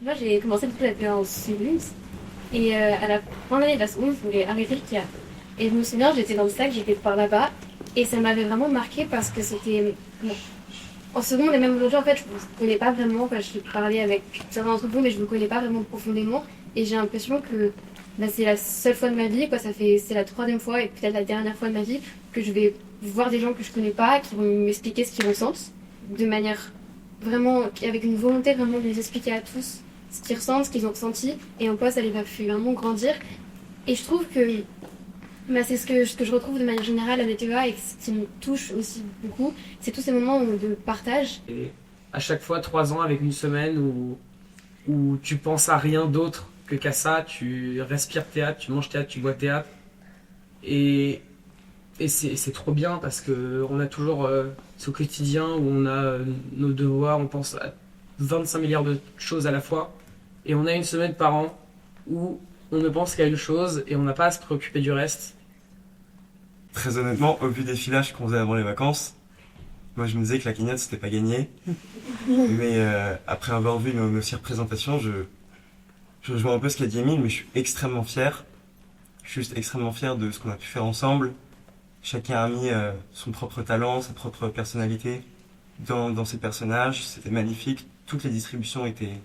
Moi, j'ai commencé du coup la théorie en seconde. Et à la fin de l'année de la seconde, je voulais arrêter le théâtre. Et je me souviens, j'étais dans le sac, j'étais par là-bas. Et ça m'avait vraiment marqué parce que c'était... Bon, en seconde et même aujourd'hui, en fait, je ne me connais pas vraiment. Enfin, je parlais avec certains d'entre vous, mais je ne me connais pas vraiment profondément. Et j'ai l'impression que bah, c'est la seule fois de ma vie, quoi. C'est la troisième fois et peut-être la dernière fois de ma vie que je vais voir des gens que je ne connais pas, qui vont m'expliquer ce qu'ils ressentent de manière vraiment, avec une volonté vraiment de les expliquer à tous ce qu'ils ressentent, ce qu'ils ont ressenti. Et en quoi ça les a fait vraiment grandir. Et je trouve que bah, c'est ce que je retrouve de manière générale à l'ETEA et ce qui me touche aussi beaucoup, c'est tous ces moments de partage. Et à chaque fois, 3 ans avec une semaine où tu penses à rien d'autre que qu'à ça, tu respires théâtre, tu manges théâtre, tu bois théâtre. Et, et c'est trop bien parce qu'on a toujours ce quotidien où on a nos devoirs, on pense à 25 milliards de choses à la fois. Et on a une semaine par an où on ne pense qu'à une chose et on n'a pas à se préoccuper du reste. Très honnêtement, au vu des filages qu'on faisait avant les vacances, moi je me disais que la cagnotte c'était pas gagné. Mais après avoir vu nos 6 représentations, je vois un peu ce qu'a dit Emile, mais je suis extrêmement fier. Je suis juste extrêmement fier de ce qu'on a pu faire ensemble. Chacun a mis son propre talent, sa propre personnalité dans ses personnages. C'était magnifique. Toutes les distributions étaient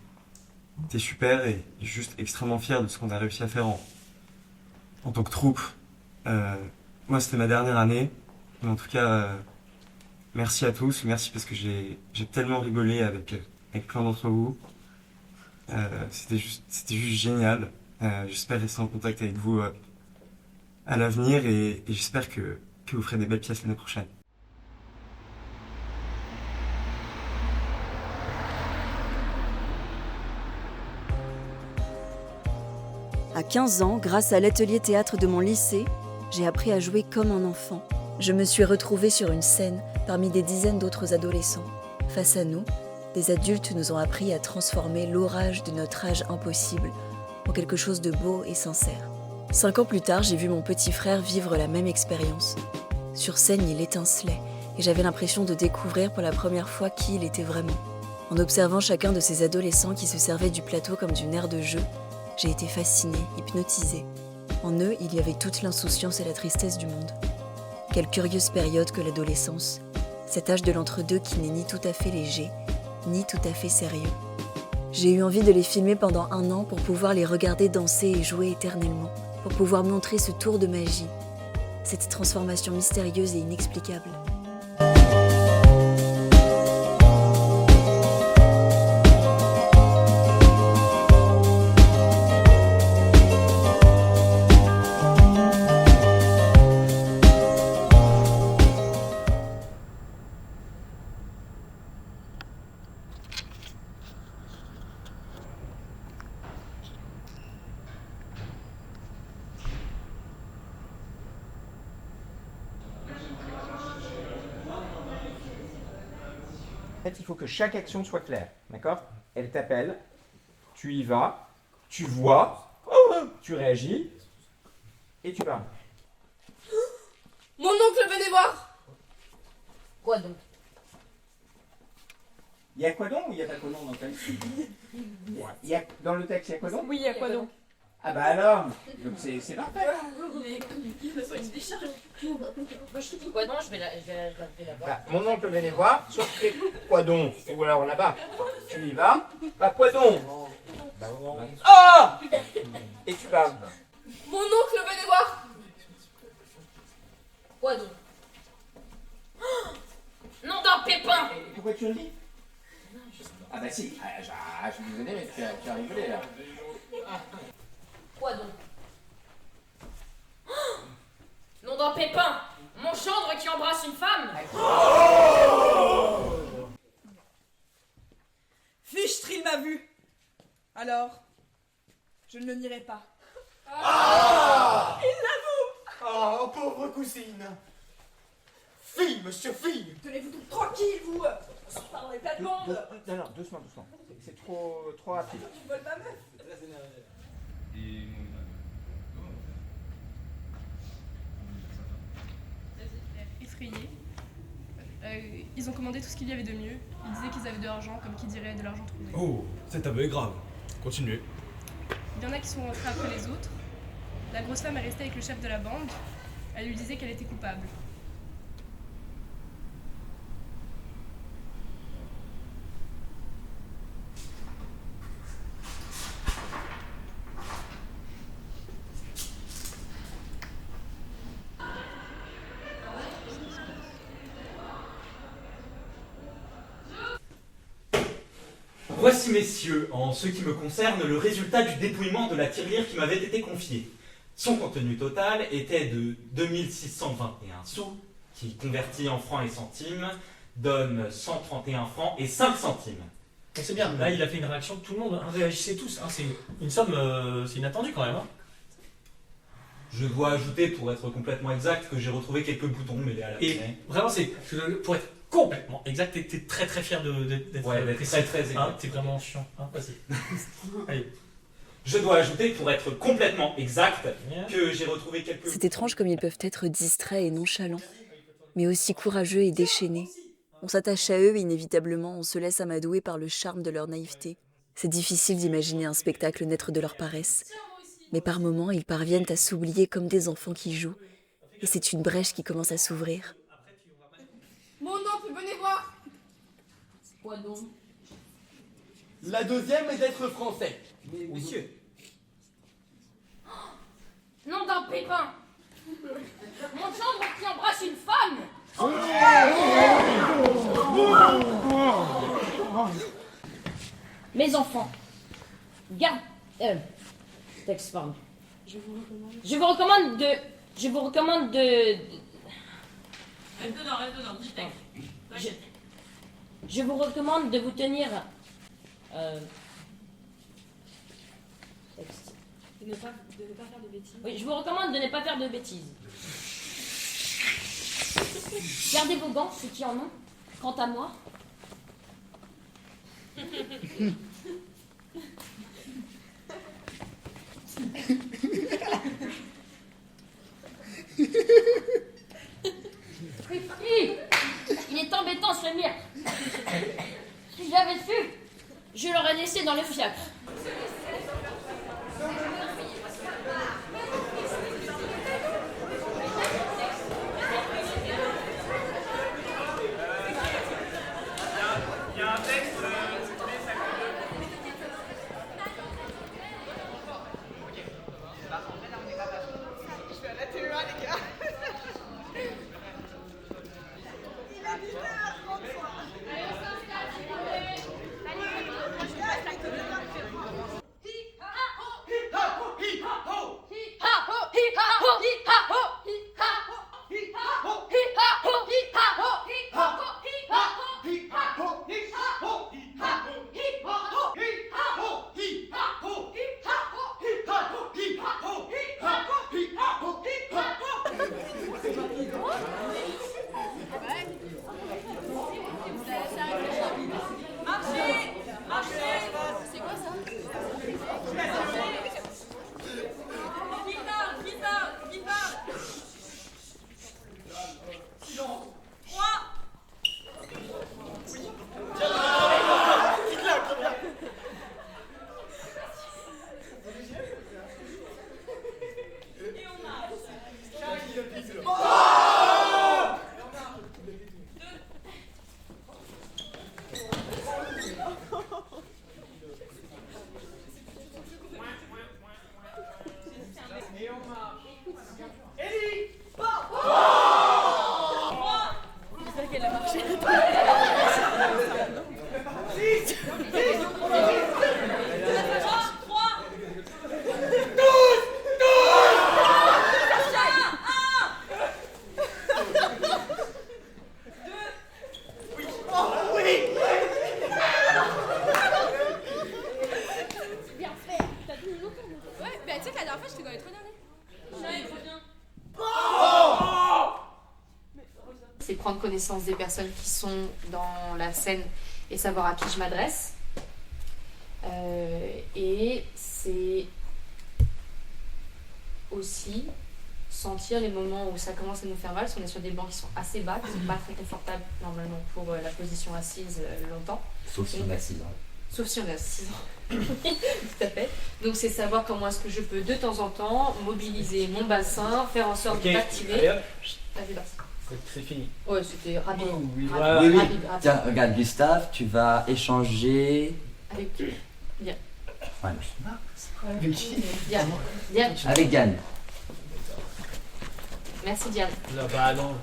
super et je suis juste extrêmement fier de ce qu'on a réussi à faire en tant que troupe. Moi, c'était ma dernière année. Mais en tout cas, merci à tous. Merci parce que j'ai tellement rigolé avec plein d'entre vous. C'était juste génial. J'espère rester en contact avec vous à l'avenir et j'espère que vous ferez des belles pièces l'année prochaine. À 15 ans, grâce à l'atelier théâtre de mon lycée, j'ai appris à jouer comme un enfant. Je me suis retrouvée sur une scène parmi des dizaines d'autres adolescents. Face à nous, des adultes nous ont appris à transformer l'orage de notre âge impossible en quelque chose de beau et sincère. 5 ans plus tard, j'ai vu mon petit frère vivre la même expérience. Sur scène, il étincelait et j'avais l'impression de découvrir pour la première fois qui il était vraiment. En observant chacun de ces adolescents qui se servaient du plateau comme d'une aire de jeu, j'ai été fascinée, hypnotisée. En eux, il y avait toute l'insouciance et la tristesse du monde. Quelle curieuse période que l'adolescence, cet âge de l'entre-deux qui n'est ni tout à fait léger, ni tout à fait sérieux. J'ai eu envie de les filmer pendant 1 an pour pouvoir les regarder danser et jouer éternellement, pour pouvoir montrer ce tour de magie, cette transformation mystérieuse et inexplicable. En fait, il faut que chaque action soit claire, d'accord? Elle t'appelle, tu y vas, tu vois, tu réagis, et tu parles. Mon oncle, venez voir. Quoi donc? Il y a quoi donc ou il n'y a pas quoi donc dans le texte? Dans le texte, il y a quoi donc? Oui, il y a quoi donc? Ah bah alors, donc c'est parfait. Quoi donc? Je vais l'appeler là-bas. Bah, mon oncle venait voir, sauf que quoi donc? Ou alors là-bas, tu y vas, bah quoi donc? Ah! Et tu parles. Mon oncle, venez voir. Quoi donc? Non, d'un pépin! Et pourquoi tu le dis? Ah bah si, je suis désolé mais tu as rigolé là. Quoi donc? Non, d'un pépin! Mon gendre qui embrasse une femme! Fichtril m'a vu. Alors, je ne le nierai pas. Oh, pauvre cousine! Fille, monsieur, fille! Tenez-vous donc tranquille, vous. On s'en parle dans les plates-bandes. Non, doucement. C'est trop rapide. Tu voles ma meuf. Effrayés. Ils ont commandé tout ce qu'il y avait de mieux. Ils disaient qu'ils avaient de l'argent, comme qui dirait de l'argent trouvé. Oh, cet aveu est grave. Continuez. Il y en a qui sont rentrés après les autres. La grosse femme est restée avec le chef de la bande. Elle lui disait qu'elle était coupable. Voici, messieurs, en ce qui me concerne, le résultat du dépouillement de la tirelire qui m'avait été confiée. Son contenu total était de 2621 sous, qui, convertis en francs et centimes, donne 131 francs et 5 centimes. Donc c'est bien, là il a fait une réaction, tout le monde réagissait tous. Hein. C'est une somme, c'est inattendu quand même. Hein. Je dois ajouter, pour être complètement exact, que j'ai retrouvé quelques boutons mêlés à la Et monnaie. vraiment, c'est pour être complètement exact, t'es très très fier d'être très très exact. Hein, t'es vraiment chiant. Hein, vas-y. Allez. Je dois ajouter, pour être complètement exact, que j'ai retrouvé quelques... C'est étrange comme ils peuvent être distraits et nonchalants, mais aussi courageux et déchaînés. On s'attache à eux et inévitablement on se laisse amadouer par le charme de leur naïveté. C'est difficile d'imaginer un spectacle naître de leur paresse. Mais par moments, ils parviennent à s'oublier comme des enfants qui jouent. Et c'est une brèche qui commence à s'ouvrir. Mon oncle, venez voir. Quoi donc? La deuxième est d'être français. Mais monsieur. Nom d'un pépin. Mon gendre qui embrasse une femme. Mes enfants, garde... texte, pardon. Je vous recommande de... Reste dedans, petit texte. Je vous recommande de vous tenir... texte. De ne pas faire de bêtises. Oui, je vous recommande de ne pas faire de bêtises. Gardez vos gants, ceux qui en ont. Quant à moi... Il est embêtant ce mire. Si j'avais su, je l'aurais laissé dans le fiacre. Il y a un texte... Je suis à la TEA, les gars. Il est 10h33. Allez, on s'installe, s'il vous plaît. Allez, moi je passe la queue. C'est quoi ça? Qui parle Silence. 3. Et on marche. Et on marche. Ellie! J'espère qu'elle a marché. Bien fait. T'as tenu longtemps. Ouais, mais tu sais que la dernière fois, je t'ai donné trop dernier. C'est prendre connaissance des personnes qui sont dans la scène et savoir à qui je m'adresse. Et c'est aussi sentir les moments où ça commence à nous faire mal, si on est sur des bancs qui sont assez bas, qui sont pas très confortables normalement pour la position assise longtemps. Sauf si on est assise. Sauf si on a 6 ans. Tout à fait. Donc c'est savoir comment est-ce que je peux de temps en temps mobiliser mon bassin, faire en sorte Ok, d'activer. allez hop. Allez, parti. C'est fini. Ouais, c'était rapide. Oui, Rapide, Oui, rapide. Tiens, regarde, Gustave, tu vas échanger. Avec qui? Diane. Ouais. Avec qui? Diane. Diane. Avec Diane. Merci Diane. Non, bah non.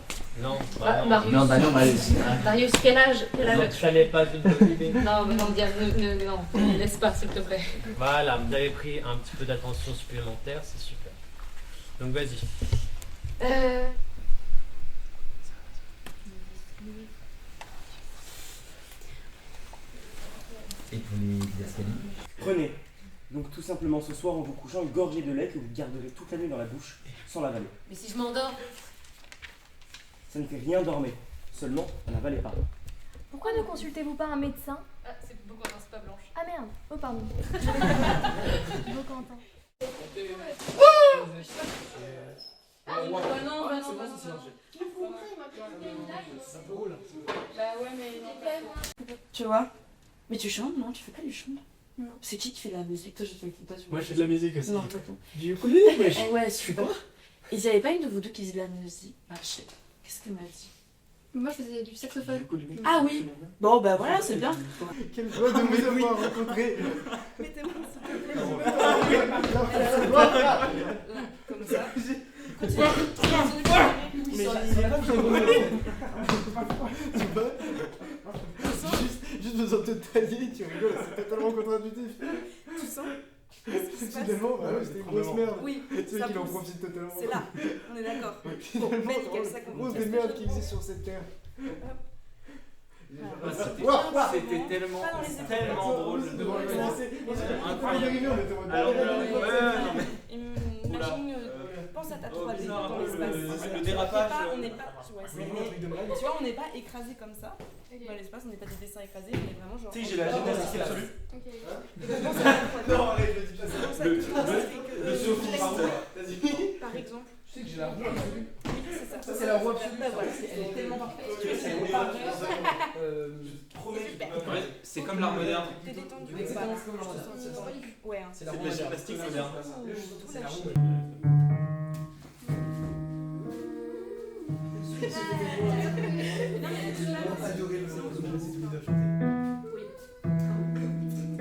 Non, Ah, non. Marius. Non, bah non, Marius. Marius, quel âge? Quel âge? Non, ça n'est pas une bonne idée. Non, non, Diane, ne laisse pas, s'il te plaît. Voilà, vous avez pris un petit peu d'attention supplémentaire, c'est super. Donc vas-y. Et pour les escaliers. Prenez donc tout simplement ce soir en vous couchant une gorgée de lait que vous garderez toute la nuit dans la bouche sans l'avaler. Mais si je m'endors? Ça ne fait rien, dormez. Seulement, n'avalez pas. Pourquoi ne consultez-vous pas un médecin? Ah, c'est Beaucantin, c'est pas Blanche. Ah merde, oh pardon. Beaucantin. Ah non, bah non, bah non, c'est bah bon, non. c'est silencieux. Bah ouais, mais Tu vois? Mais tu chantes, non? Tu fais pas du chant? Non. C'est qui fait la musique? Toi, je fais pas du Moi, je fais de la musique aussi. Non, pas toi. Du ukulélé, wesh. Eh ouais, tu fais quoi? Et il y avait pas une de vous deux qui faisait de la musique? Ah, je sais pas. Qu'est-ce qu'elle m'a dit? Moi, je faisais du saxophone. Ah oui! Bon, bah voilà, c'est bien. Quelle joie de vous avoir rencontré. Mettez-moi s'il te plaît. Comme ça. Mais j'ai pas juste besoin de te tailler, tu rigoles, c'est totalement contre-intuitif. Tu sens? Qu'est-ce qui se passe? Finalement, bah ouais, c'était une grosse merde. Oui, c'est ça eux qui en pousse. profitent totalement. C'est là, on est d'accord. Bon, Finalement, ben nickel, ça c'est compte. grosse des merdes qui existent sur cette terre. C'était tellement drôle. Incroyable. Imagine, pense à ta 3D dans l'espace. Le dérapage. On n'est pas, tu vois, on n'est pas écrasé comme ça. Dans l'espace, on n'est pas des dessins écrasés, on est vraiment genre. Tu sais, j'ai la gymnastique absolue. Non, arrête, le dis pas ça. Le sophiste. Vas-y. Par exemple. Tu sais que j'ai la roue absolue. Oui, c'est ça. Ça, c'est la roue absolue. Bah voilà, elle est tellement parfaite. Tu vois, c'est Ouais, c'est comme l'art moderne. T'es détendu. Exactement comme l'art moderne. Ouais. C'est de la gymnastique moderne. C'est la roue.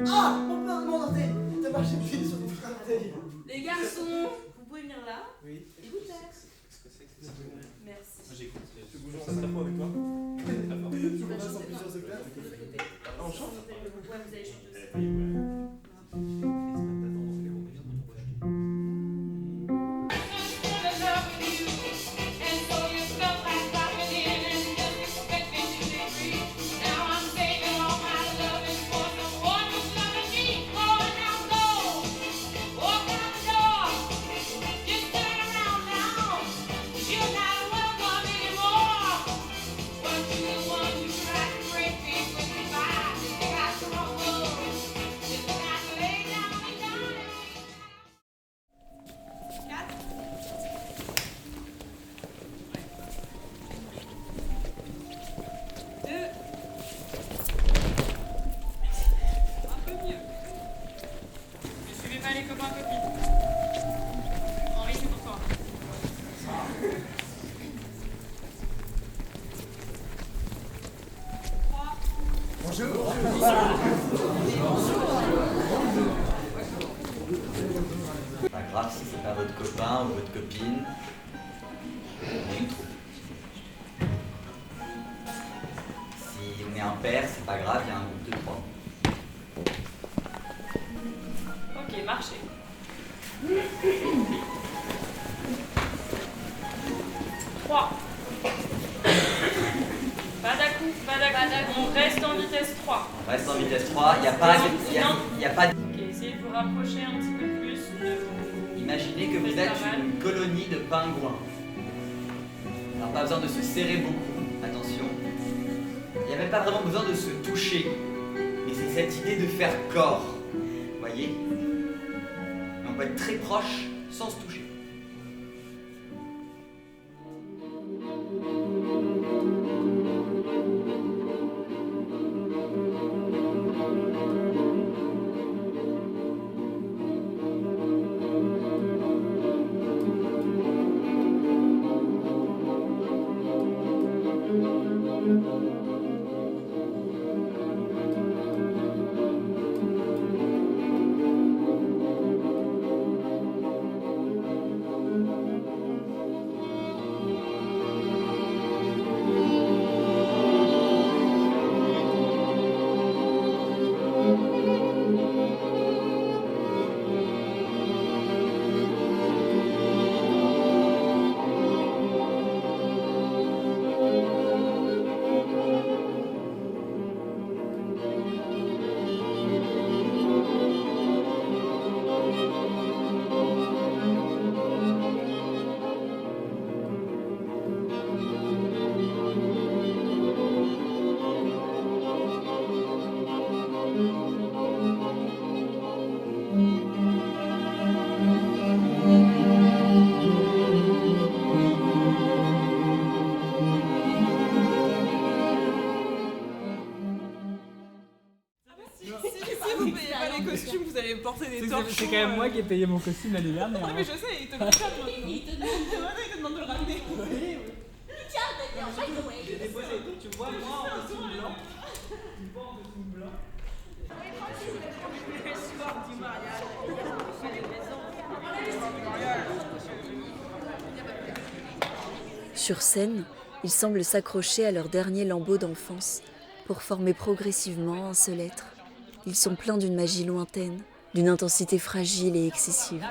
Ah, on peut demander. T'as marché pile sur des bouteilles. Les garçons, vous pouvez venir là. Oui. Écoutez. Merci. J'écoute. Tu bouges ça très fort avec toi. Tu vas chanter plusieurs octaves. On chante. Ouais, vous allez chanter aussi. Pas grave si c'est pas votre copain ou votre copine. On est une troupe. Si on est impair, c'est pas grave, il y a un groupe de 3. Ok, marchez. Trois. Pas d'à-coup, pas d'à-coup. On reste en vitesse 3. On reste en vitesse 3, il n'y a pas... Y a pas... Ok, essayez de vous rapprocher un petit peu plus de vous. Imaginez que vous êtes une colonie de pingouins. Alors pas besoin de se serrer beaucoup, attention. Il n'y a même pas vraiment besoin de se toucher. Mais c'est cette idée de faire corps. Vous voyez? On peut être très proche sans se toucher. si vous payez pas les costumes, vous allez porter des torchons. C'est quand même moi qui ai payé mon costume l'année dernière. Non, mais je sais, il te demande ça. Il te demande de le ramener. Tiens, d'ailleurs, J'ai déposé, tu vois, moi en costume blanc. Sur scène, ils semblent s'accrocher à leur dernier lambeau d'enfance pour former progressivement un seul être. Ils sont pleins d'une magie lointaine, d'une intensité fragile et excessive.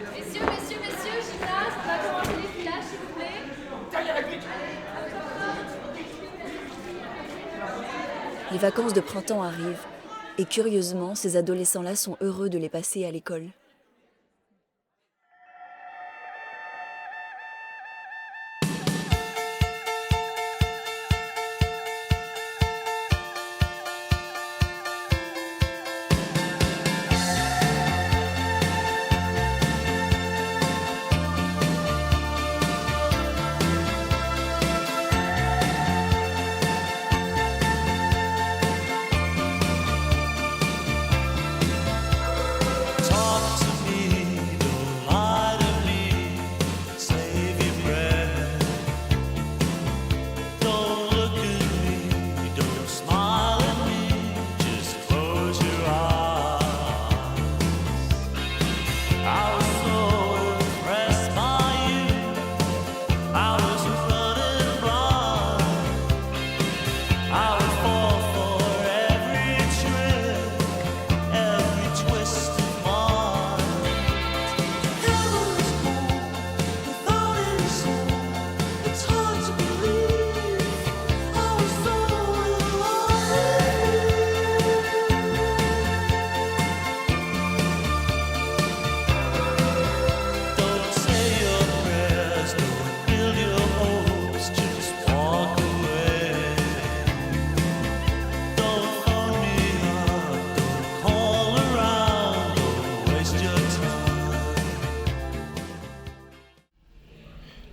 Messieurs, gymnase, on va commencer les filages, s'il vous plaît. Les vacances de printemps arrivent, et curieusement, ces adolescents-là sont heureux de les passer à l'école.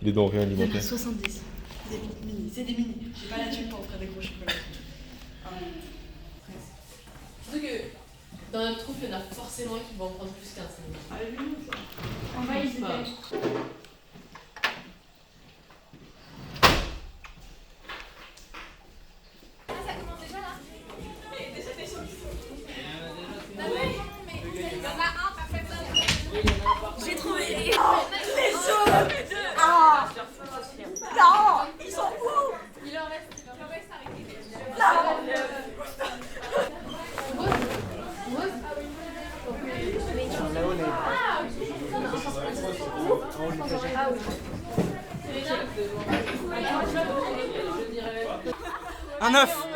Les denrées alimentaires. 70. C'est des mini. J'ai pas la thune pour offrir des gros chocolats. Surtout que dans notre troupe, il y en a forcément qui vont en prendre plus qu'un. On va hésiter. Ça commence déjà là. Déjà t'es chaud. Non mais il y en a un par personne. J'ai trouvé les autres. Ah non, ils sont fous. Il en reste arrêté. Un œuf.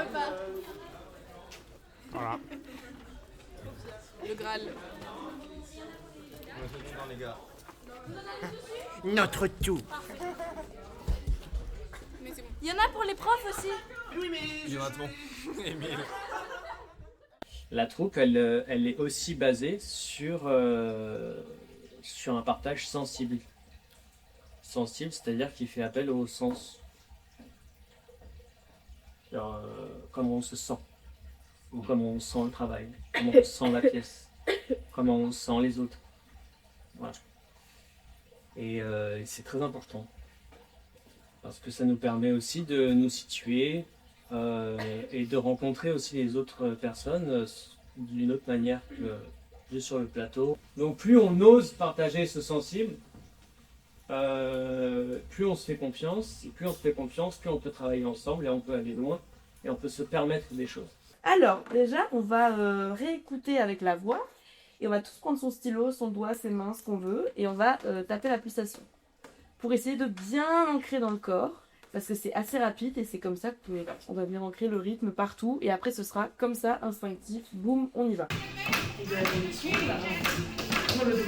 Voilà. Le Graal. Notre tout. Il y en a pour les profs aussi. Oui, mais. Jonathan. Émile. La troupe, elle est aussi basée sur un partage sensible. Sensible, c'est-à-dire qui fait appel au sens. Alors, comment on se sent, ou comment on sent le travail, comment on sent la pièce, comment on sent les autres. Voilà. Et c'est très important. Parce que ça nous permet aussi de nous situer et de rencontrer aussi les autres personnes d'une autre manière que juste sur le plateau. Donc plus on ose partager ce sensible, plus on se fait confiance, et plus on se fait confiance, plus on peut travailler ensemble et on peut aller loin et on peut se permettre des choses. Alors, déjà, on va réécouter avec la voix et on va tous prendre son stylo, son doigt, ses mains, ce qu'on veut et on va taper la pulsation pour essayer de bien ancrer dans le corps parce que c'est assez rapide et c'est comme ça qu'on va venir ancrer le rythme partout et après ce sera comme ça, instinctif, boum, on y va. Et de la démission, là, on le bruit.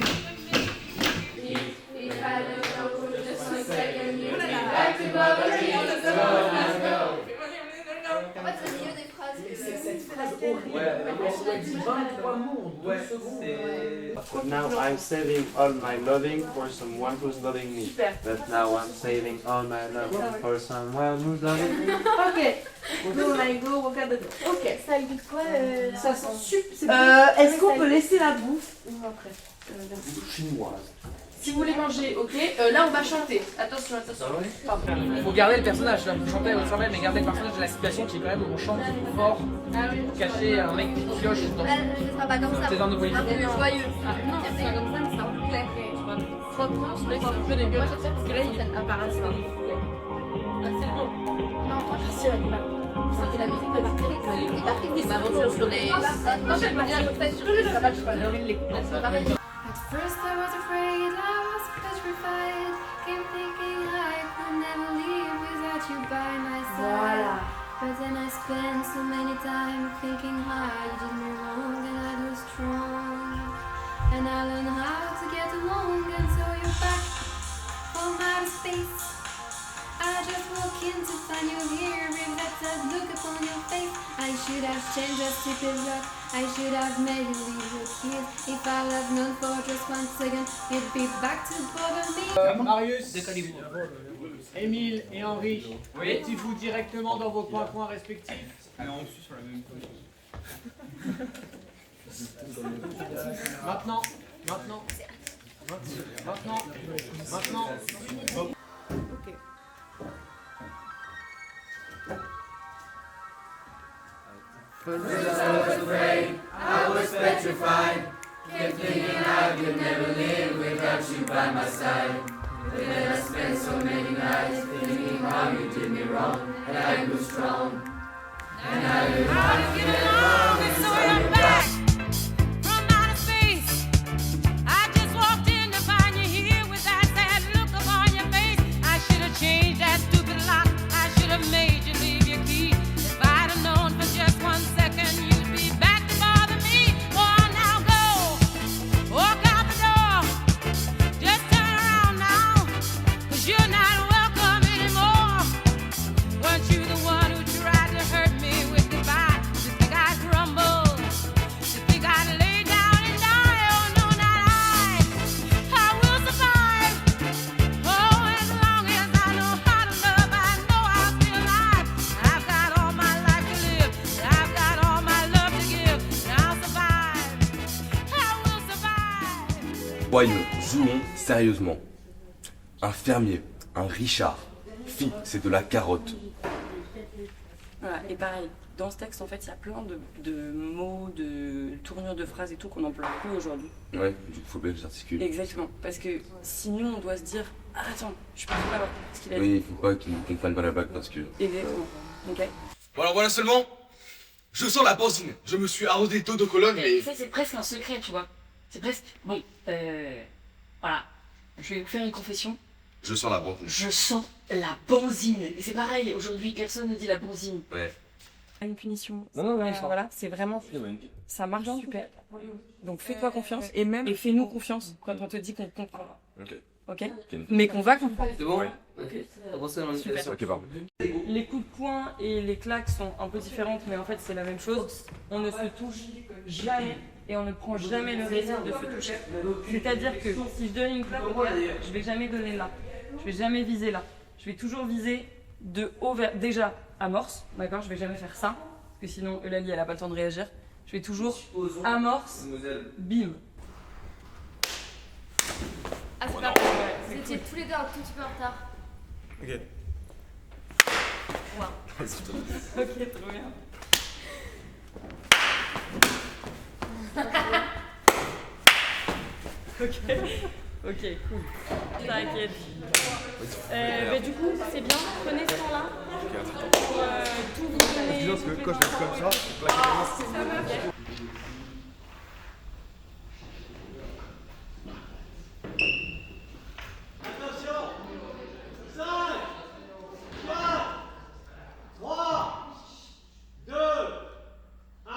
En fait, c'est le milieu des phrases. C'est cette phrase horrible. On a dit 23 mots en 12 secondes. Now I'm saving all my loving for someone who's loving me. Super. But now I'm saving all my loving for someone who's loving me. Ok. Go, like, go, walk at the door. Ok. Ça goûte quoi Ça sent super. Est-ce qu'on peut laisser la bouffe après Chinoise. Si vous voulez manger, ok. Là, on va chanter. Attention, attention. Il faut garder le personnage, là, vous chantez votre chanter, mais garder le personnage de la situation qui est quand même où on chante fort, caché un mec qui pioche dans. Ce sera pas comme ça. C'est dans nos politiques. Un peu joyeux. Non, c'est pas comme ça, mais ça rend plus clair. Franchement, je trouve un peu dégueulasse parce que là, il apparaît ça. C'est bon. Non, moi, je suis là. C'était la musique de Marguerite. Et Patrick, il m'aventure sur les. Non, j'aime bien le fait sur les. Ça va, je vais. At first I was afraid, I was petrified. Kept thinking I could never live without you by my side. But then I spent so many time thinking how you did me wrong and I was strong. And I learned how to get along and so you're back from outer space. I just walk in to find you here with that sad look upon your face. I should have changed that stupid look. I should have made you leave your kids. If I love known for just 1 second, it'd be back to bother me. Marius, Émile et Henri, mettez-vous directement dans vos coins respectifs. Alors on suit sur la même page. Maintenant. Ok. I was afraid, I was petrified. Kept thinking I could never live without you by my side. But then I spent so many nights thinking how you did me wrong, and I grew strong. And I learned how to get along, and so you're back from outer space. I just walked in to find you here with that sad look upon your face. I should have changed that stupid lock. I should have made you leave your key. If I'd have known for just 1 second, you'd be back to bother me. Oh, now go, walk out the door. Just turn around now, 'cause you're not welcome anymore. Weren't you the one who tried to hurt me with goodbye? You think I'd crumble? You think I'd lay down and die? Oh, no, not I. I will survive. Oh, as long as I know how to love, I know I'll be alive. I've got all my life to live. I've got all my love to give. And I'll survive. I will survive. Joyeux, jouons sérieusement. Un fermier, un Richard. Fi, c'est de la carotte. Voilà, et pareil, dans ce texte, en fait, il y a plein de mots, de tournures de phrases et tout qu'on n'emploie plus aujourd'hui. Ouais, du coup, faut bien que j'articule. Exactement, parce que sinon, on doit se dire « Ah, attends, je suis pas sûr là-bas. » ce qu'il a Oui, dit. il faut pas qu'ils ne comprennent pas la bague parce que. Exactement. Ok. Bon alors voilà seulement, je sens la benzine. Je me suis arrosé d'eau de colonne mais... Ça, c'est presque un secret, tu vois. C'est presque. Bon, voilà. Je vais vous faire une confession. Je sens la benzine. Je sens la benzine. Et c'est pareil, aujourd'hui, personne ne dit la benzine. Ouais. Une punition. Non, Voilà, c'est vraiment. Ça marche super. Donc fais-toi confiance et fais-nous confiance quand on te dit qu'on comprend. Ok. Ok. Mais qu'on va comprendre. C'est bon? Ouais. Ok. Super. Ok, pardon. Les coups de poing et les claques sont un peu différentes, mais en fait c'est la même chose. On ne se touche jamais et on ne prend jamais le risque de se toucher. C'est-à-dire que si je donne une claque, je vais jamais donner là. Je vais jamais viser là. Je vais toujours viser de haut vers. Déjà, amorce, d'accord? Je vais jamais faire ça, parce que sinon Eulalie elle a pas le temps de réagir. Je vais toujours amorce, bim. Ah, c'est pas Vous étiez tous les deux un tout petit peu en retard. Ok. Wow. Ok, trop bien. Ok, cool. T'inquiète. Du coup, c'est bien, prenez ce temps-là pour tout vous donner. Dis-donc que quand je laisse comme ça, je claque les mains. Attention 5, 4, 3, 2, 1.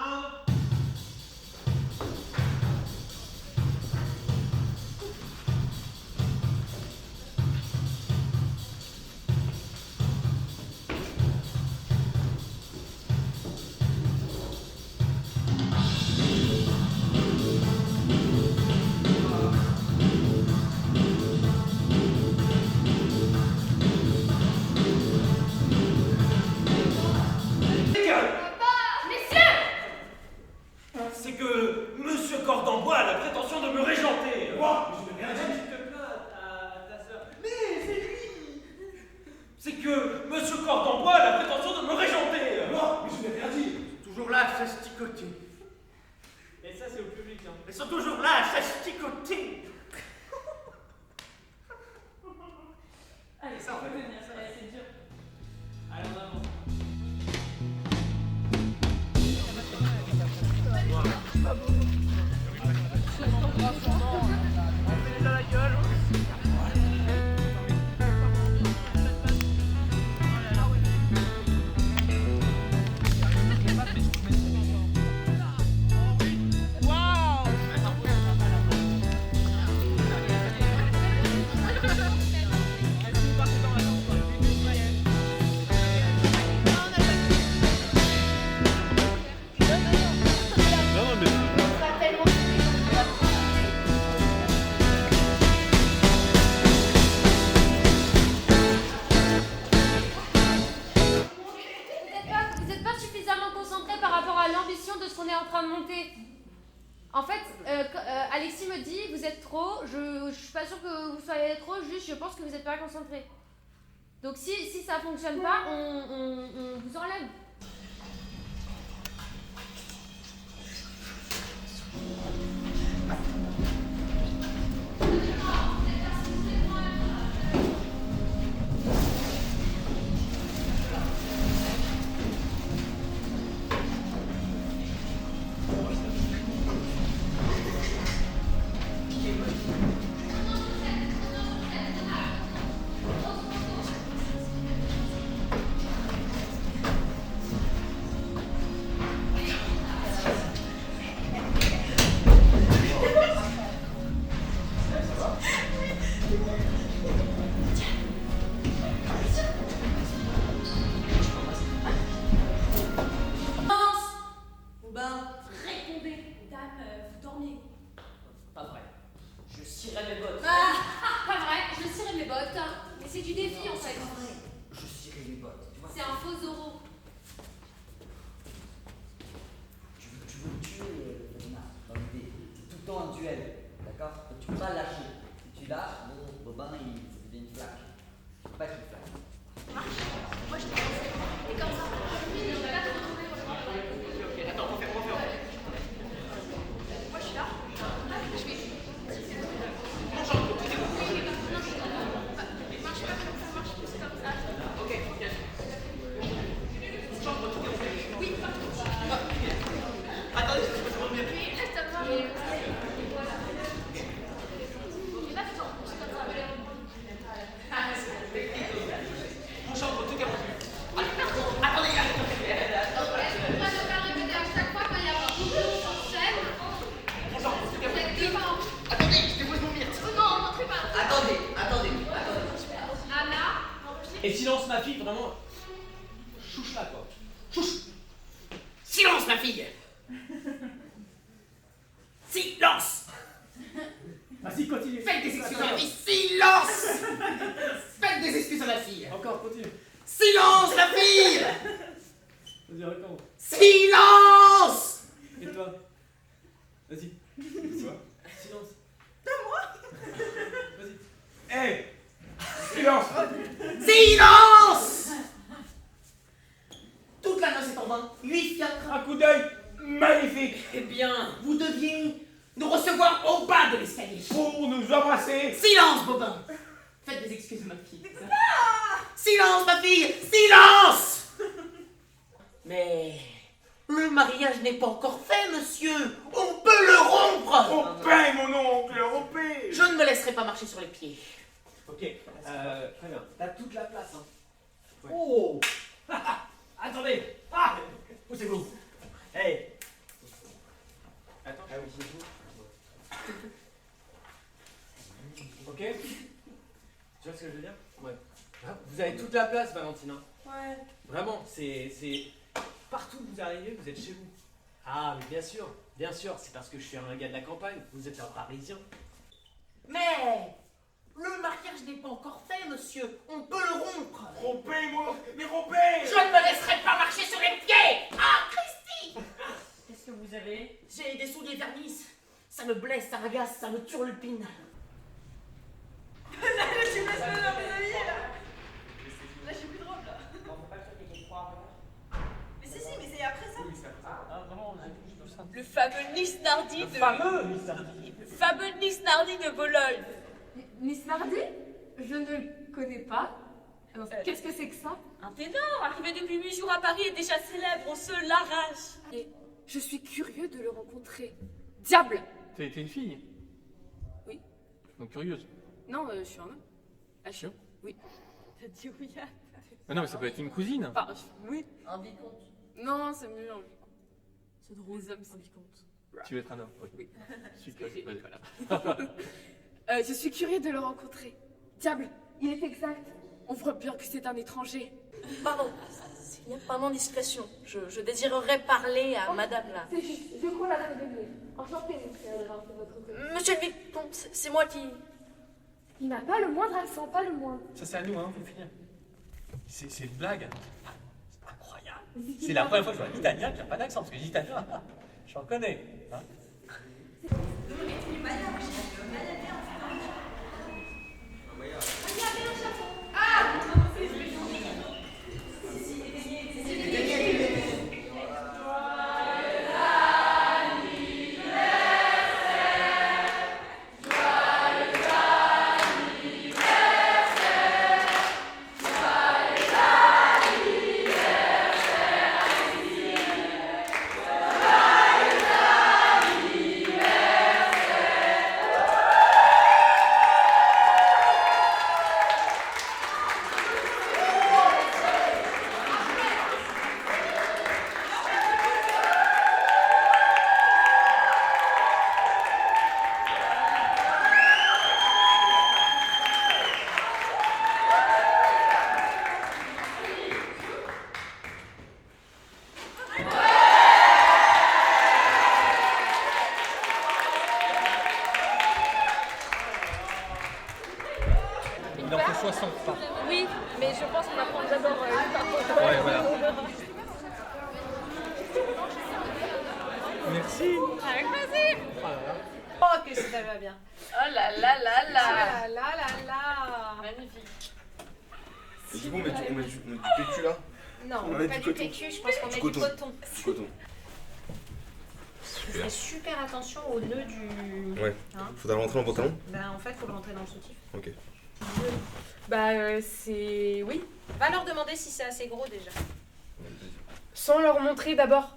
chicoter. Et ça, c'est au public. Hein. Ils sont toujours là, à chicoter. Allez, ça, on va venir, ça va être dur. Allez, on avance. Vous n'êtes pas suffisamment concentré par rapport à l'ambition de ce qu'on est en train de monter. En fait, Alexis me dit, vous êtes trop, je suis pas sûre que vous soyez trop, juste je pense que vous n'êtes pas concentré. Donc si ça fonctionne pas, on vous enlève. Et silence, ma fille, vraiment. Chouche là, quoi. Chouche. Silence, ma fille. Silence. Vas-y, continue. Faites des excuses à ma fille. Silence. Faites des excuses à ma fille. Encore, continue. Silence, la fille. Vas-y, recommence. Silence. Et toi? Vas-y. Toi. Silence. Vas-y. Hey. Silence. Silence. Toute la noce est en vain. 8 fiacres. Un coup d'œil magnifique. Eh bien, vous deviez nous recevoir au bas de l'escalier. Pour nous embrasser. Silence, Bobin. Faites des excuses à ma fille. Silence, ma fille. Silence. Mais le mariage n'est pas encore fait, monsieur. On peut le rompre. Rompez, mon oncle, rompez. Je ne me laisserai pas marcher sur les pieds. Ok, très bien. T'as toute la place, hein. Ouais. Oh. Attendez. Ah. Poussez-vous. Hey. Attends, ah oui, c'est vous. Ok. Tu vois ce que je veux dire? Ouais. Vous avez toute la place, Valentine. Ouais. Vraiment, c'est... Partout où vous arrivez, vous êtes chez vous. Ah, mais bien sûr, c'est parce que je suis un gars de la campagne. Vous êtes un Parisien. Mais le mariage n'est pas encore fait, monsieur. On peut le rompre. Rompez, moi. Mais rompez. Je ne me laisserai pas marcher sur les pieds. Ah, Christy. Qu'est-ce que vous avez? J'ai des souliers vernis. Ça me blesse, ça m'agace, ça me turlupine. Là, je suis pas sûre dans mes amis, là. Là, je suis plus drôle, là. Mais si, mais c'est après ça. Ah, vraiment, Nardi de... Fameux Miss Nardi. Fameux Miss Nardi de Bologne. Miss Nardi? Je ne le connais pas. Qu'est-ce que c'est que ça? Un ténor arrivé depuis 8 jours à Paris et déjà célèbre, on se l'arrache. Et je suis curieux de le rencontrer. Diable! T'es une fille? Oui. Donc curieuse. Non, je suis un homme. Ah, Sûr? Oui. T'as dit oui à... Ah non, mais ça peut être une cousine. Enfin, oui. Un vicomte. Non, c'est mieux un vicomte. C'est drôle. Les hommes, c'est vicomte. Tu veux être un homme? Oui. Super. Je suis curieux de le rencontrer. Diable, il est exact. On voit bien que c'est un étranger. Pardon, s'il n'y a pas d'indiscrétion, je désirerais parler à madame là. C'est juste, je crois la dame de venir. Enchanté, monsieur Adrien, c'est votre côté. Monsieur le vicomte, c'est moi qui... Il n'a pas le moindre accent, pas le moindre. Ça, c'est à nous, hein, faut finir. C'est une blague. C'est incroyable. C'est la première fois que je vois un Italien qui n'a pas d'accent, parce que les Italiens, j'en connais. Hein. Il en faut 60 par. Oui, mais je pense qu'on va prendre d'abord une part. Ouais, voilà. Merci. Avec plaisir. Oh, que ça va bien. Oh là là là là. Ah là là là. Magnifique. Et du coup, on met du PQ là? Non, On on met met pas du du coton. PQ, je pense qu'on met du coton. coton. Du coton. Je fais super attention au nœud du... Ouais. Faudra le rentrer en pantalon? Ben en fait, faut le rentrer dans le soutif. Ok. C'est... Oui. Va leur demander si c'est assez gros déjà. Sans leur montrer d'abord.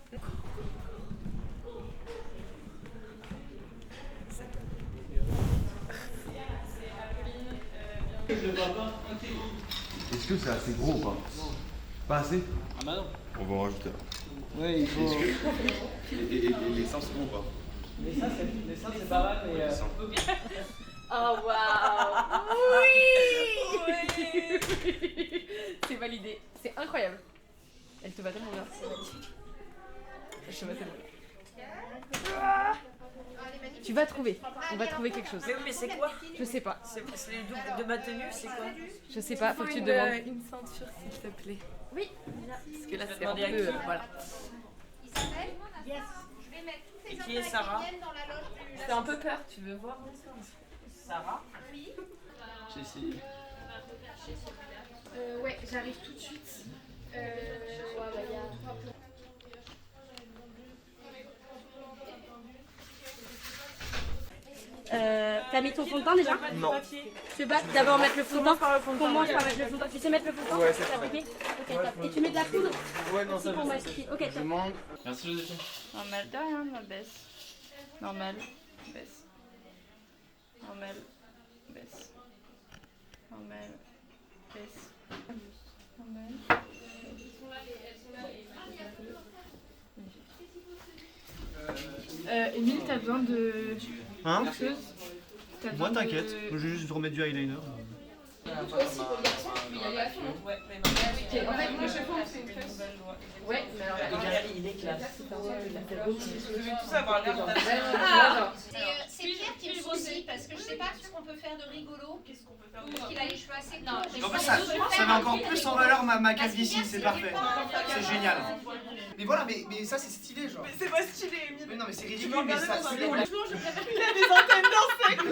Est-ce que c'est assez gros ou pas? Pas assez? Ah bah non. On va en rajouter. Ouais, il faut. Et les seins c'est bon ou pas? Les seins, c'est pas mal, mais. Oh waouh. Oui. C'est validé. C'est incroyable. Elle te va tellement bien. C'est magnifique. Je te va tellement bien. Tu vas trouver. On va trouver quelque chose. Mais c'est quoi? Je sais pas. C'est le double de ma tenue, c'est quoi? Je sais pas, faut que tu te demandes. Une ceinture, s'il te plaît. Oui. Parce que là, c'est un demander à peu... qui? voilà. Yes. Je vais mettre toutes les Et qui est Sarah? qui viennent dans la loge du... J'ai un peu peur, tu veux voir? Sarah? Oui. Jessie. Ouais, j'arrive tout de suite. Il y a 3 points. T'as mis ton fond de teint déjà? Non. Tu vas d'abord mettre le fond de teint. Commence par mettre le fond de teint. Tu sais mettre le fond de teint? Ouais, c'est T'as vrai. appliqué? Ok, top. Et tu mets de la poudre? Ouais, non, Si, ça pour je moi, sais. suffit. Ok, top. Demande. Merci Joséphine. Normal, de rien, ma baisse. Normal, baisse. Normal, baisse. Normal, baisse. Normal. Émile, t'as besoin de... Hein? quelque chose? T'as Moi, besoin t'inquiète. de- Je vais juste remettre du eyeliner. Toi aussi, pour le garçon, tu peux y aller à fond. Ouais, mais Ok, en fait, le cheveu, c'est une tresse. Ouais, mais alors Il est classe. Je vais tout savoir, l'air C'est Pierre qui me soucie parce que je sais pas ce qu'on peut faire de rigolo. Qu'est-ce qu'on peut faire de qu'il a les cheveux assez courts. En fait, ça met encore plus en valeur ma calvitie, c'est parfait. C'est génial. Mais voilà, mais ça c'est stylé, genre. Mais c'est pas stylé, Emile. Mais non, mais c'est Tu ridicule, me mais regardais ça dans un c'est miroir. Il a des antennes d'insectes.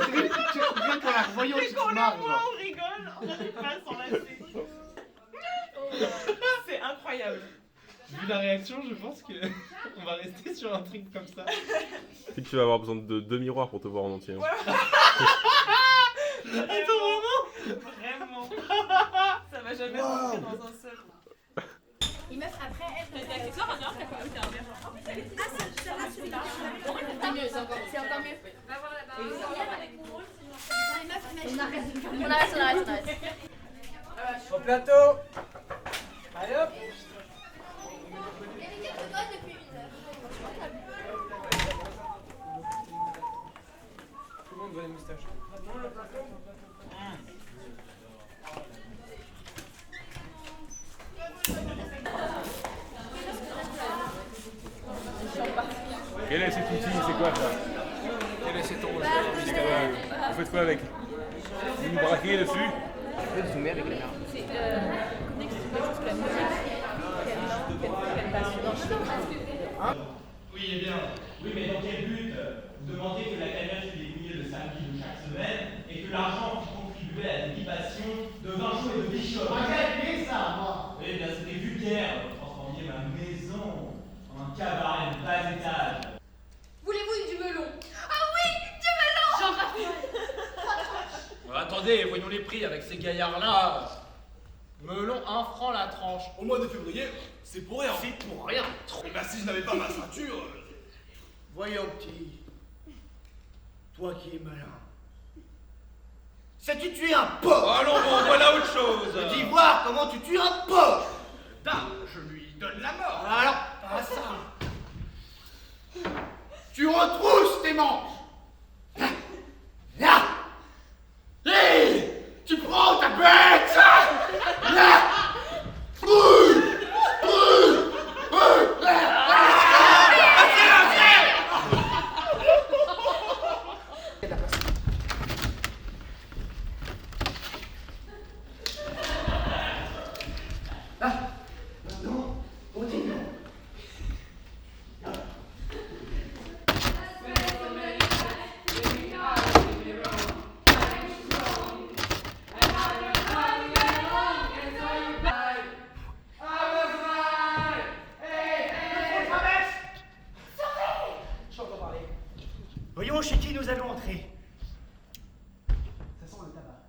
Rien qu'en la revoyant, tu te marres, genre. On rigole, on n'arrive pas à s'enlacer. C'est incroyable. Vu la réaction, je pense que on va rester sur un truc comme ça. C'est que tu vas avoir besoin de 2 miroirs pour te voir en entier. Hein. Attends, vraiment. Ça va jamais rentrer dans un seul. Et meuf, après, elle. T'as accessoire, Anna? T'as quoi? T'as un verre. Ah, celle-là, celui-là. C'est mieux, c'est encore mieux. Va voir là-bas. Avec mon rôle, sinon. On arrête. Au plateau. Allez hop. Il y avait quelques gosses depuis 1 heure. Tout le monde veut les moustaches. Quel est cet outil? C'est quoi ça? Quel est cet ongle? Vous faites quoi avec? Vous nous braquez dessus? Tu peux zoomer avec la caméra. C'est connecter quelque chose que la musique qu'elle passe dans le Oui, eh bien. Oui, mais dans quel but vous demandez que la cagnotte soit délivrée le samedi de chaque semaine et que l'argent puisse contribuer à la délibation de vin chaud et de bichot. Moi, j'ai aimé ça, moi. Oui, bien, c'était vulgaire. Vous transformiez ma maison en un cabaret de bas étage. Voulez-vous du melon? Ah oui, du melon. Jean-Raphaël. Attendez, voyons les prix avec ces gaillards-là. Melon 1 franc la tranche. Au mois de février, c'est pour rien. C'est pour rien. Et bah si je n'avais pas ma ceinture... Voyons, petit. Toi qui es malin. Sais-tu tuer un porc? Allons, bon, voilà autre chose. Je dis voir comment tu tues un porc. Je lui donne la mort. Alors, pas ça. Tu retrousses tes manches. Là. Et tu prends ta bête. Là. Brûle. Voyons chez qui nous allons entrer. Ça sent le tabac.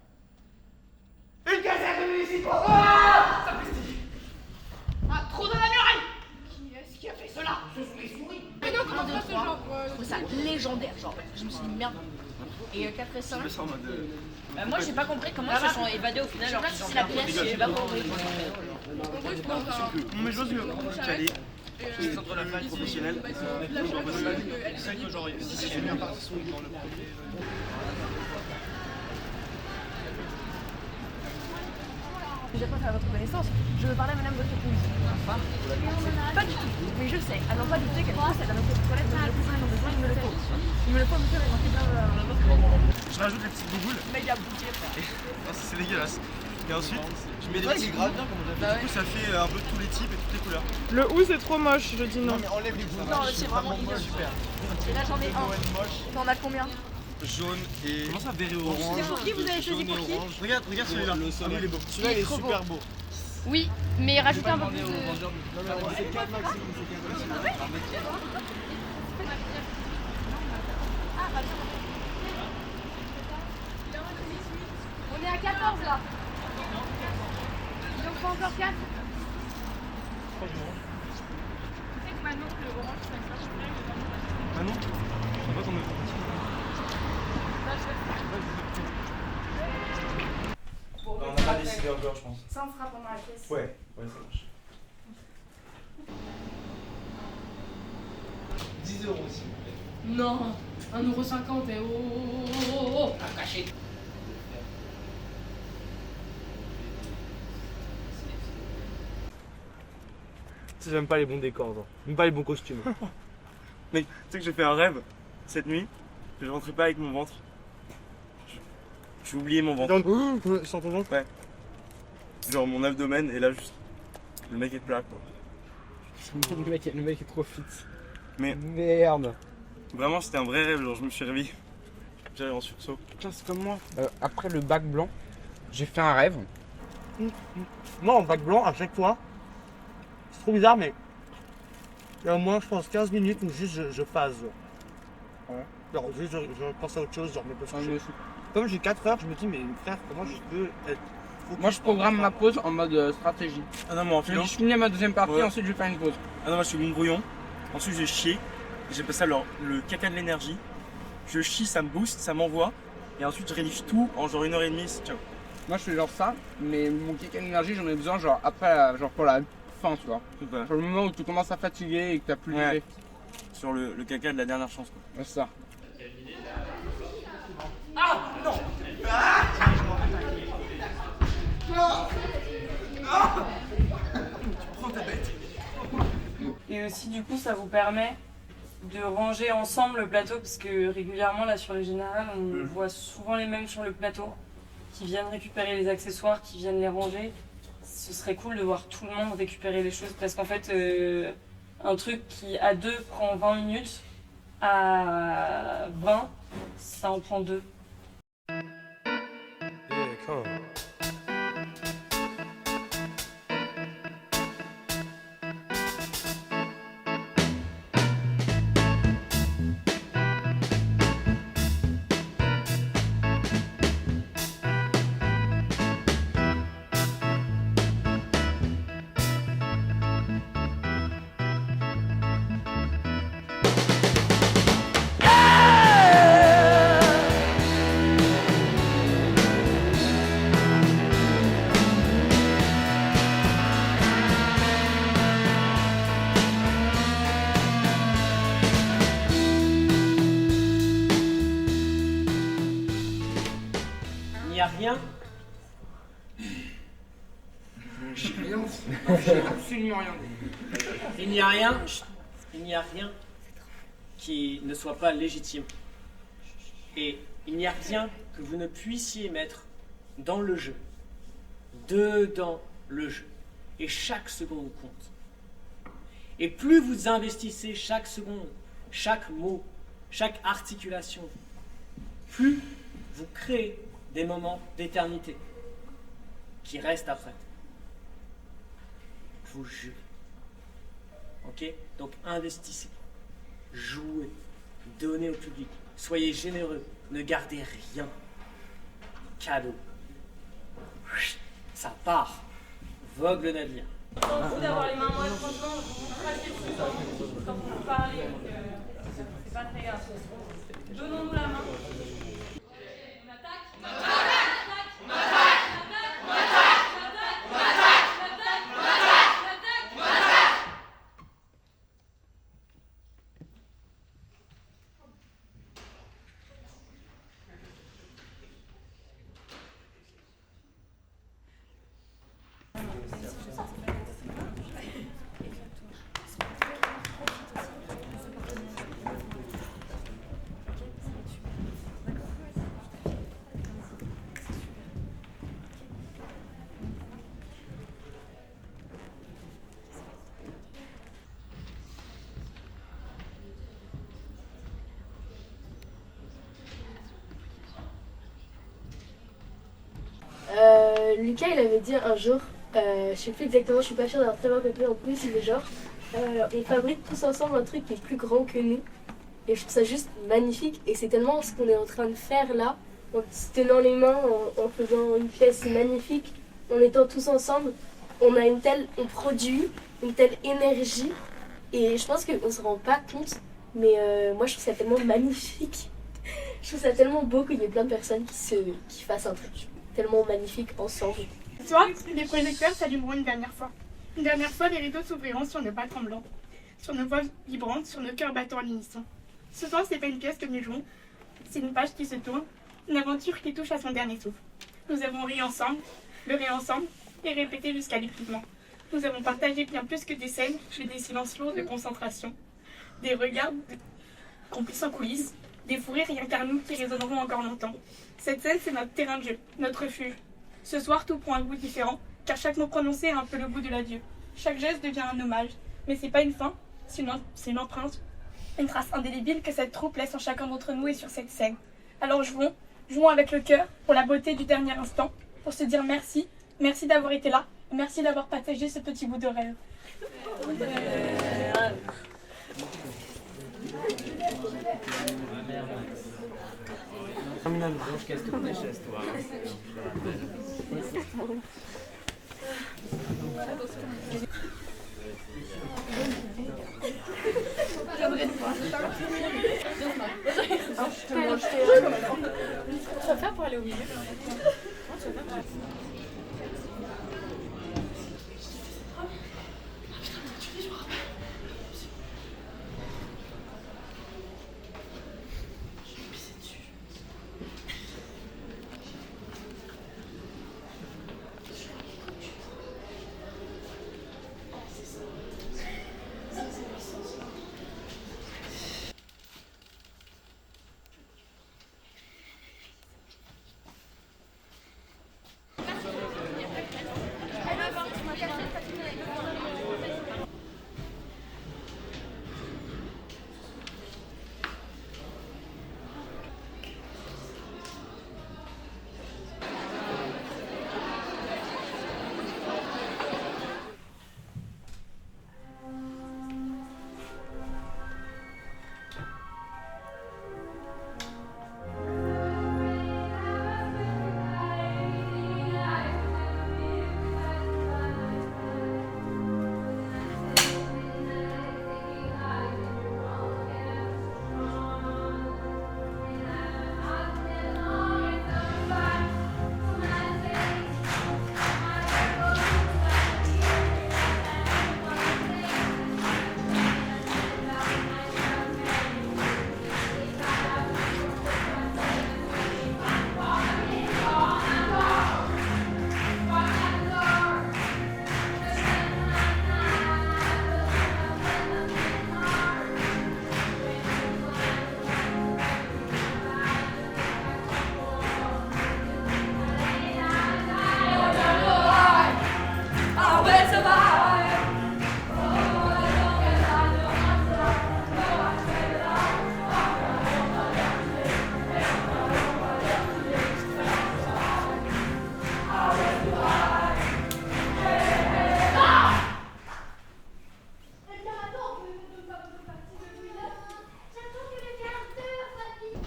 Une caserne municipale. Ah, sapristi. Un trou dans la muraille. Qui est-ce qui a fait cela? Ce sont les souris. Mais non, comment ça, ce genre? Je trouve ça légendaire, genre. Je me suis dit merde. Et 4 et 5. Moi j'ai pas compris comment ils se sont évadés au final. Je sais pas si c'est la pièce, j'ai pas compris. Mais j'ose mieux. Calé. C'est entre la flamme professionnelle. C'est que genre, si c'est une répartition dans le premier. Déjà pas faire votre connaissance, je veux parler à madame votre épouse. Pas du tout, mais je sais, à n'en pas douter qu'elle possède un objet de toilette dont les cousins ont besoin, il me le faut. Il me le faut, monsieur, avec marqué bien. Je rajoute les petites bouboules. Méga bouquet. Non, c'est dégueulasse. Et ensuite, je mets des petits grave bien comme on a fait. Du coup, ça fait un peu tous les types et toutes les couleurs. Le ou c'est trop moche, je dis non. Non, mais enlève les boules. Non, c'est vraiment super. Et là j'en ai un. T'en as combien? Jaune et. Comment ça, vert et orange? C'est pour qui vous avez choisi pour qui? Regarde celui-là. Ah oui, il est beau. Celui-là, il est super beau. Oui, mais rajoutez un peu plus de. Non, mais c'est 4 maximum. On est à 14 là. Il en faut encore 4. Tu sais que Manon, le orange, ça marche bien. Manon, je sais pas ton nom. On n'a pas décidé encore, je pense. Ça on fera pendant la pièce. Ouais, ça marche. 10 € s'il vous plaît. Non, 1,50 € et oh. À cacher. J'aime pas les bons décors, genre. J'aime pas les bons costumes. Mais tu sais que j'ai fait un rêve cette nuit, que je rentrais pas avec mon ventre. J'ai oublié mon ventre. Sans ton ventre? Ouais. Genre mon abdomen et là juste le mec est plat quoi. Le mec est trop fit. Mais merde. Vraiment c'était un vrai rêve, genre je me suis réveillé. J'allais en sursaut. Putain c'est comme moi. Après le bac blanc, j'ai fait un rêve. Moi en bac blanc à chaque fois, c'est trop bizarre mais Il y a au moins, je pense, 15 minutes où juste je phase. Ouais. Genre, juste je pense à autre chose, genre, mais parce que comme j'ai 4 heures, je me dis, mais frère, comment je peux être. Moi, je programme ma pause en mode stratégie. Ah non, moi en philo. Je finis ma deuxième partie, Ouais. ensuite je vais faire une pause. Ah non, moi je suis bon brouillon. Ensuite, je chie. J'appelle ça le caca de l'énergie. Je chie, ça me booste, ça m'envoie. Et ensuite, je rédige tout en genre 1h30. Ciao. Moi, je fais genre ça, mais mon kick d'énergie, j'en ai besoin genre après, genre pour la fin, tu vois. Sur le moment où tu commences à fatiguer et que t'as plus Ouais. d'idées. Sur le caca de la dernière chance, quoi. Ouais, c'est ça. Ah non. Prends ta bête. Et aussi, du coup, ça vous permet de ranger ensemble le plateau parce que régulièrement, là, sur les générales, on voit souvent les mêmes sur le plateau qui viennent récupérer les accessoires, qui viennent les ranger. Ce serait cool de voir tout le monde récupérer les choses parce qu'en fait, un truc qui à 2 prend 20 minutes, à 20, ça en prend 2. Il n'y a rien. J'ai rien dit. J'ai absolument rien dit. Il n'y a rien. Il n'y a rien qui ne soit pas légitime. Et il n'y a rien que vous ne puissiez mettre dans le jeu. Dedans le jeu. Et chaque seconde compte. Et plus vous investissez chaque seconde, chaque mot, chaque articulation, plus vous créez des moments d'éternité qui restent après. Je vous jure. Ok? Donc investissez, jouez, donnez au public, soyez généreux, ne gardez rien. Cadeau. Ça part. Vogue le navire. On s'en fout d'avoir les mains molles, franchement, vous cratez tout le temps quand vous parlez, donc c'est pas très grave. Donnons-nous la main. On attaque. On attaque. On attaque. On attaque. On attaque. On attaque. On attaque. On attaque. On attaque. Lucas il avait dit un jour, je sais plus exactement, je suis pas sûre d'avoir très bien compris en plus, mais genre, on fabrique tous ensemble un truc qui est plus grand que nous. Et je trouve ça juste magnifique. Et c'est tellement ce qu'on est en train de faire là, en se tenant les mains, en faisant une pièce magnifique, en étant tous ensemble. On a on produit une telle énergie. Et je pense qu'on se rend pas compte, mais moi je trouve ça tellement magnifique. Je trouve ça tellement beau qu'il y ait plein de personnes qui fassent un truc tellement magnifique ensemble. Ce soir, les projecteurs s'allumeront une dernière fois. Une dernière fois, les rideaux s'ouvriront sur nos pas tremblants, sur nos voix vibrantes, sur nos cœurs battants à l'unisson. Ce soir, c'est pas une pièce que nous jouons, c'est une page qui se tourne, une aventure qui touche à son dernier souffle. Nous avons ri ensemble, pleuré ensemble et répété jusqu'à l'épuisement. Nous avons partagé bien plus que des scènes, mais des silences lourds de concentration, des regards complices en coulisses, des fous rires rien qu'à nous qui résonneront encore longtemps. Cette scène, c'est notre terrain de jeu, notre refuge. Ce soir, tout prend un goût différent, car chaque mot prononcé a un peu le goût de l'adieu. Chaque geste devient un hommage, mais c'est pas une fin, c'est une empreinte, une trace indélébile que cette troupe laisse en chacun d'entre nous et sur cette scène. Alors jouons avec le cœur pour la beauté du dernier instant, pour se dire merci, merci d'avoir été là, merci d'avoir partagé ce petit bout de rêve. Terminal. Je casse toutes tes chaises, toi. J'aimerais te voir. Tu vas faire pour aller au milieu?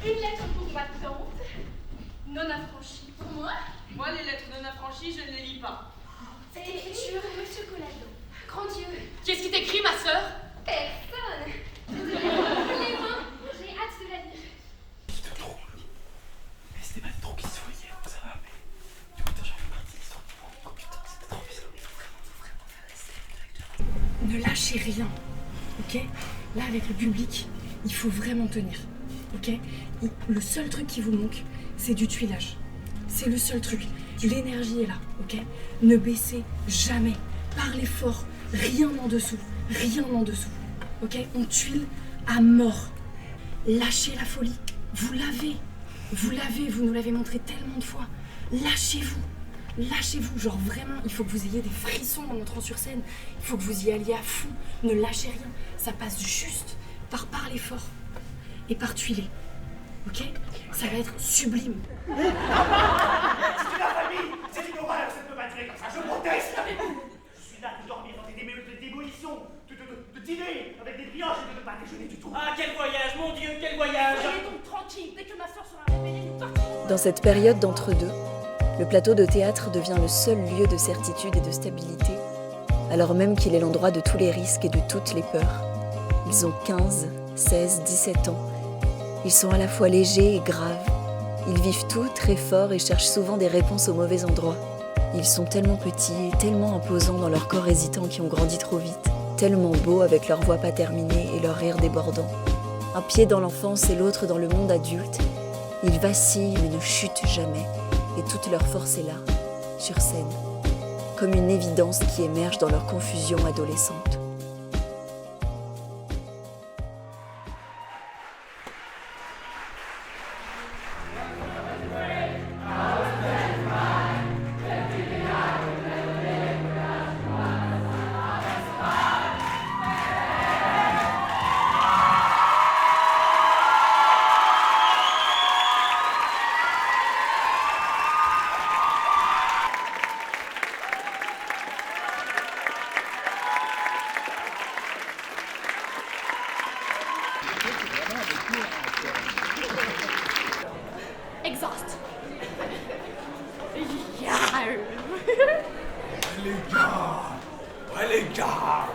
Une lettre combattante, non affranchie. Pour moi? Moi, les lettres non affranchies, je ne les lis pas. C'est écriture, Monsieur Collado. Grand Dieu. Qu'est-ce qui t'écrit, ma sœur? Personne. Clément, j'ai hâte de la lire. C'était trop. Mais c'était pas trop qui se voyait, donc ça va, mais. Du coup, t'as jamais parti l'histoire du monde. Oh putain, c'était trop bizarre. Il faut vraiment faire rester le directeur. Ne lâchez rien, ok? Là, avec le public, il faut vraiment tenir, ok? Le seul truc qui vous manque, c'est du tuilage. C'est le seul truc. L'énergie est là, ok? Ne baissez jamais. Parlez fort. Rien en dessous. Rien en dessous. Ok? On tuile à mort. Lâchez la folie. Vous l'avez. Vous l'avez. Vous nous l'avez montré tellement de fois. Lâchez-vous. Lâchez-vous. Genre vraiment, il faut que vous ayez des frissons en entrant sur scène. Il faut que vous y alliez à fond. Ne lâchez rien. Ça passe juste par parler fort et par tuiler. Ok? Ça va être sublime. C'est une infamie! C'est une horreur, ça ne peut pas durer comme ça, je proteste! Je suis là pour dormir dans des démolitions, de dîner avec des brioches et de ne pas déjeuner du tout. Ah, quel voyage, mon Dieu, quel voyage! Soyez donc tranquille, dès que ma soeur sera réveillée, nous partirons. Dans cette période d'entre-deux, le plateau de théâtre devient le seul lieu de certitude et de stabilité, alors même qu'il est l'endroit de tous les risques et de toutes les peurs. Ils ont 15, 16, 17 ans. Ils sont à la fois légers et graves. Ils vivent tout très fort et cherchent souvent des réponses au mauvais endroit. Ils sont tellement petits et tellement imposants dans leur corps hésitant qui ont grandi trop vite, tellement beaux avec leur voix pas terminée et leur rire débordant. Un pied dans l'enfance et l'autre dans le monde adulte, ils vacillent mais ne chutent jamais, et toute leur force est là, sur scène, comme une évidence qui émerge dans leur confusion adolescente. Ouais les gars.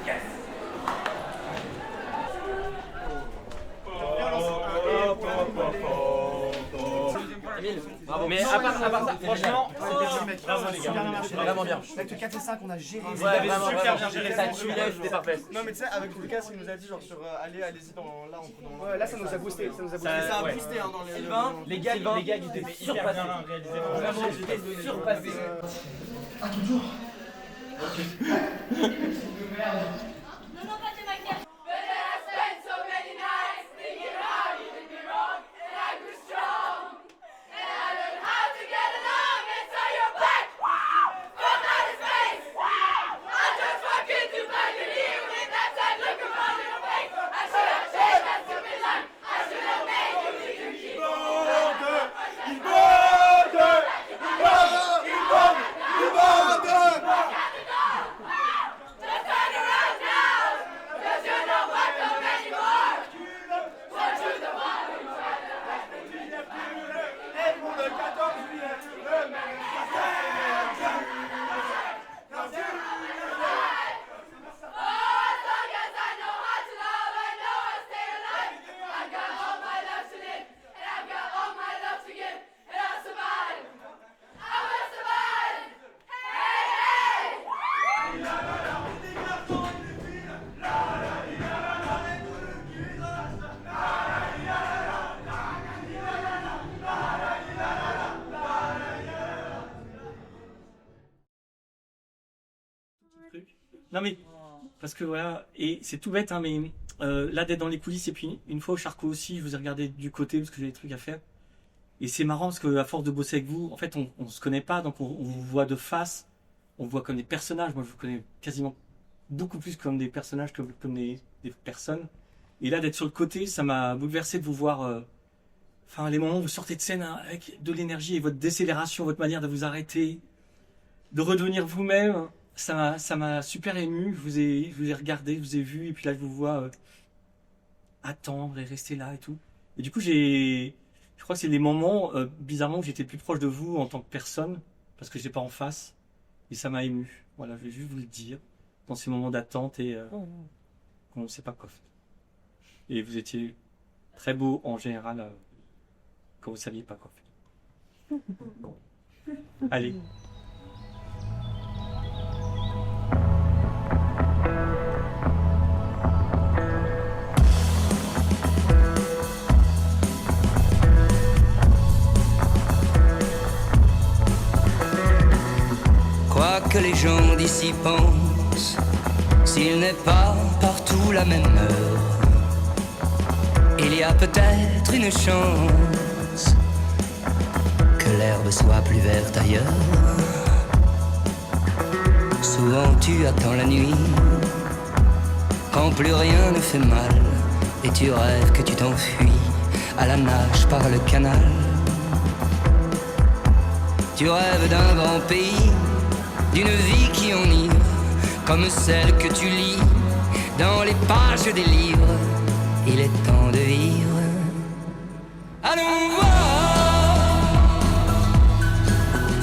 Yes. Bravo. Mais à part ça, franchement, bravo les gars. Vraiment bien. Avec le 4 et 5, on a géré. Vous avez super bien géré ça. C'était parfait. Non mais tu sais, avec Lucas, il nous a dit genre sur allez-y dans là, ouais, là ça nous a boosté, ça a boosté dans les. Sylvain, les gars, ils étaient hyper bien réalisés. Vraiment, j'étais surpassé. Ah toujours. Non mais, parce que voilà, et c'est tout bête, hein, mais là d'être dans les coulisses, et puis une fois au Charcot aussi, je vous ai regardé du côté parce que j'ai des trucs à faire. Et c'est marrant parce que à force de bosser avec vous, en fait on se connaît pas, donc on vous voit de face, on vous voit comme des personnages. Moi je vous connais quasiment beaucoup plus comme des personnages que comme des personnes. Et là d'être sur le côté, ça m'a bouleversé de vous voir, enfin les moments où vous sortez de scène hein, avec de l'énergie et votre décélération, votre manière de vous arrêter, de redevenir vous-même. Ça m'a super ému, je vous ai regardé, je vous ai vu, et puis là je vous vois attendre et rester là et tout. Et du coup je crois que c'est les moments, bizarrement, où j'étais plus proche de vous en tant que personne, parce que j'étais pas en face, et ça m'a ému. Voilà, je vais juste vous le dire, dans ces moments d'attente et qu'on ne sait pas quoi faire. Et vous étiez très beau en général, quand vous saviez pas quoi faire. Bon. Allez. Quoi que les gens d'ici pensent, s'il n'est pas partout la même heure, il y a peut-être une chance que l'herbe soit plus verte ailleurs. Souvent tu attends la nuit, quand plus rien ne fait mal, et tu rêves que tu t'enfuis à la nage par le canal. Tu rêves d'un grand pays, d'une vie qui enivre, comme celle que tu lis dans les pages des livres. Il est temps de vivre. Allons voir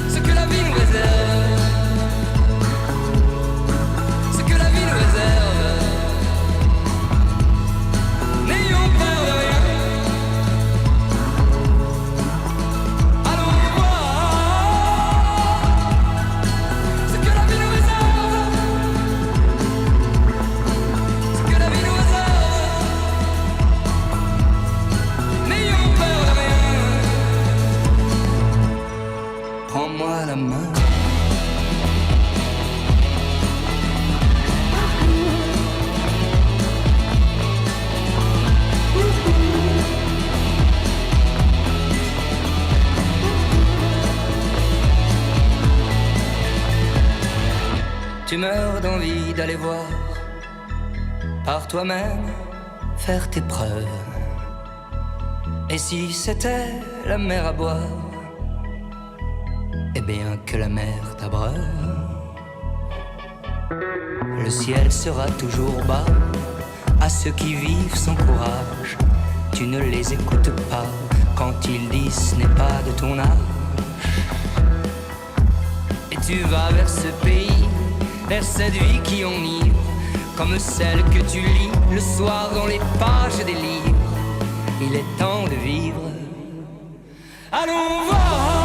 ce que la vie nous réserve, ce que la vie nous réserve. N'ayons peur de rien. Allons voir ce que la vie nous réserve, ce que la vie nous réserve. N'ayons peur de rien. Prends-moi la main. Tu meurs d'envie d'aller voir par toi-même, faire tes preuves. Et si c'était la mer à boire, eh bien que la mer t'abreuve. Le ciel sera toujours bas à ceux qui vivent sans courage. Tu ne les écoutes pas quand ils disent ce n'est pas de ton âge. Et tu vas vers ce pays, vers cette vie qui enivre, comme celle que tu lis le soir dans les pages des livres. Il est temps de vivre. Allons voir.